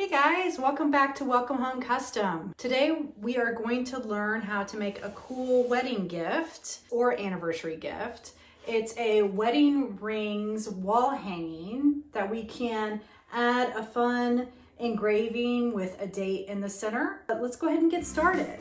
Hey guys, welcome back to Welcome Home Custom. Today we are going to learn how to make a cool wedding gift or anniversary gift. It's a wedding rings wall hanging that we can add a fun engraving with a date in the center. But let's go ahead and get started.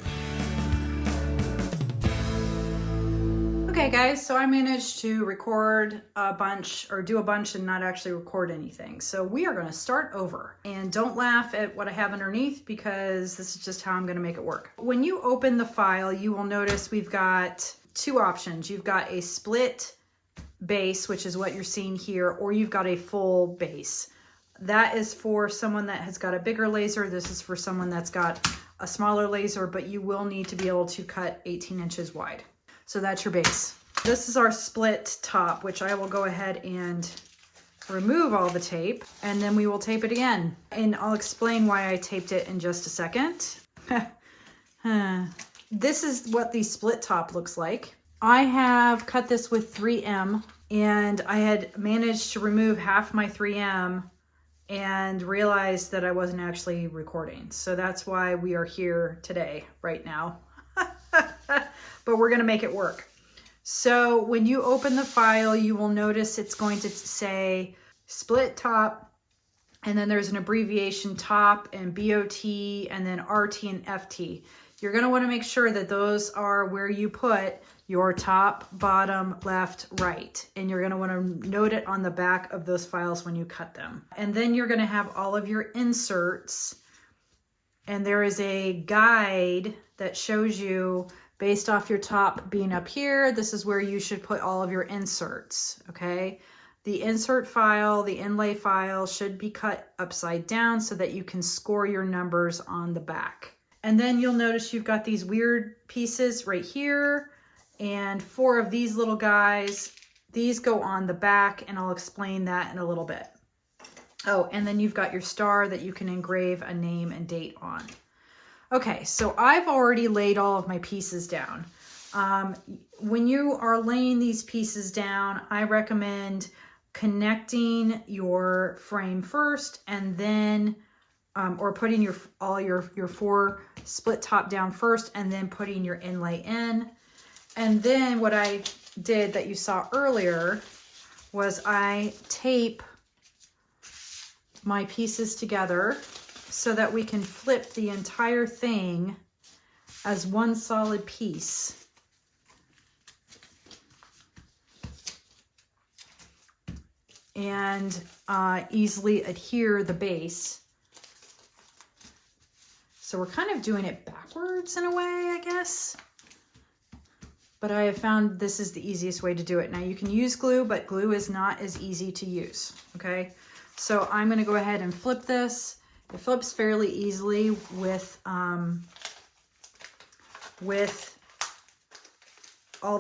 Okay guys, so I managed to record a bunch or do a bunch and not actually record anything. So we are going to start over, and don't laugh at what I have underneath because this is just how I'm going to make it work. When you open the file, you will notice we've got two options. You've got a split base, which is what you're seeing here, or you've got a full base. That is for someone that has got a bigger laser. This is for someone that's got a smaller laser, but you will need to be able to cut 18 inches wide. So that's your base. This is our split top, which I will go ahead and remove all the tape, and then we will tape it again. And I'll explain why I taped it in just a second. This is what the split top looks like. I have cut this with 3M, and I had managed to remove half my 3M and realized that I wasn't actually recording. So that's why we are here today, right now. But we're going to make it work. So when you open the file, you will notice it's going to say split top, and then there's an abbreviation top and BOT and then RT and FT. You're going to want to make sure that those are where you put your top, bottom, left, right. And you're going to want to note it on the back of those files when you cut them. And then you're going to have all of your inserts. And there is a guide that shows you, based off your top being up here, this is where you should put all of your inserts, okay? The insert file, the inlay file should be cut upside down so that you can score your numbers on the back. And then you'll notice you've got these weird pieces right here, and 4 of these little guys, these go on the back, and I'll explain that in a little bit. Oh, and then you've got your star that you can engrave a name and date on. Okay, so I've already laid all of my pieces down. When you are laying these pieces down, I recommend connecting your frame first, and then, or putting all your 4 split top down first, and then putting your inlay in. And then what I did that you saw earlier was I tape my pieces together so that we can flip the entire thing as one solid piece. And easily adhere the base. So we're kind of doing it backwards in a way, I guess. But I have found this is the easiest way to do it. Now you can use glue, but glue is not as easy to use, okay? So I'm gonna go ahead and flip this. It flips fairly easily with all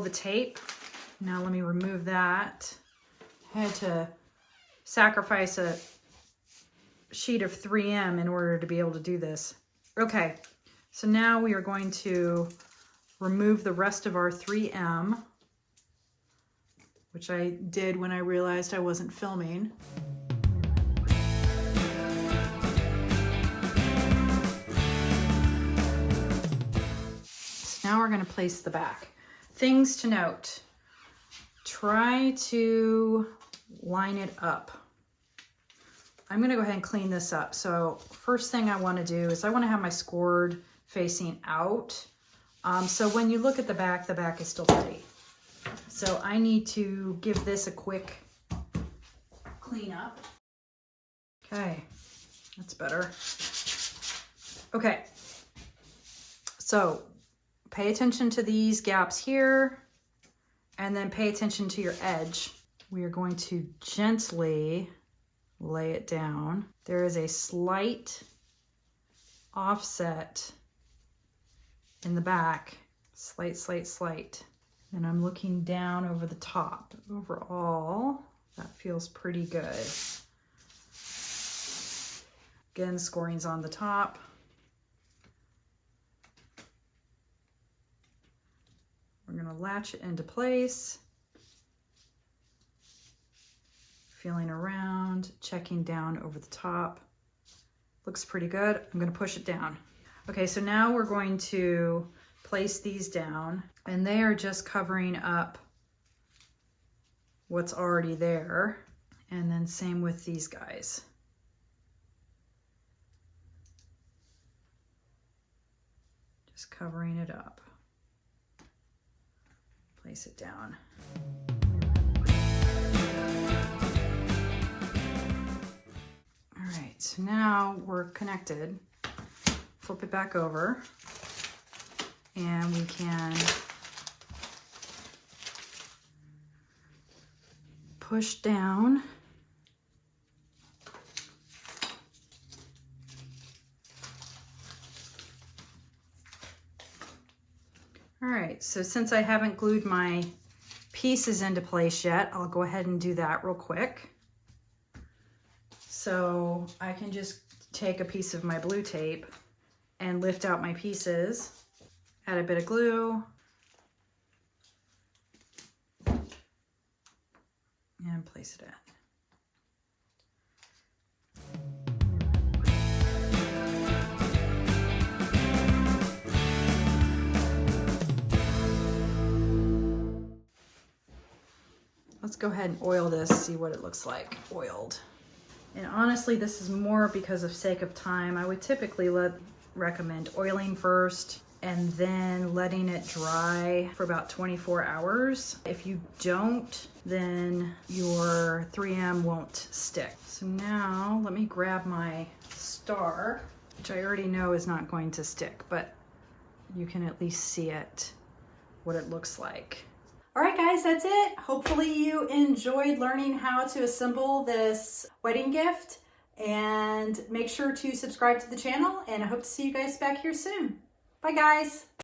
the tape. Now let me remove that. I had to sacrifice a sheet of 3M in order to be able to do this. Okay, so now we are going to remove the rest of our 3M, which I did when I realized I wasn't filming. Now we're going to place the back. Things to note. Try to line it up. I'm going to go ahead and clean this up. So first thing I want to do is I want to have my scored facing out. So when you look at the back is still tight. So I need to give this a quick clean up. Okay, that's better. Okay, so pay attention to these gaps here, and then pay attention to your edge. We are going to gently lay it down. There is a slight offset in the back, slight. And I'm looking down over the top. Overall, that feels pretty good. Again, scoring's on the top. We're going to latch it into place. Feeling around, checking down over the top. Looks pretty good. I'm gonna push it down. Okay, so now we're going to place these down, and they are just covering up what's already there. And then same with these guys. Just covering it up. Place it down. All right, so now we're connected. Flip it back over, and we can push down. All right, so since I haven't glued my pieces into place yet, I'll go ahead and do that real quick. So I can just take a piece of my blue tape and lift out my pieces, add a bit of glue, and place it in. Let's go ahead and oil this, see what it looks like oiled. And honestly, this is more because of sake of time. I would typically recommend oiling first and then letting it dry for about 24 hours. If you don't, then your 3M won't stick. So now let me grab my star, which I already know is not going to stick, but you can at least see it, what it looks like. All right, guys, that's it. Hopefully you enjoyed learning how to assemble this wedding gift, and make sure to subscribe to the channel, and I hope to see you guys back here soon. Bye, guys.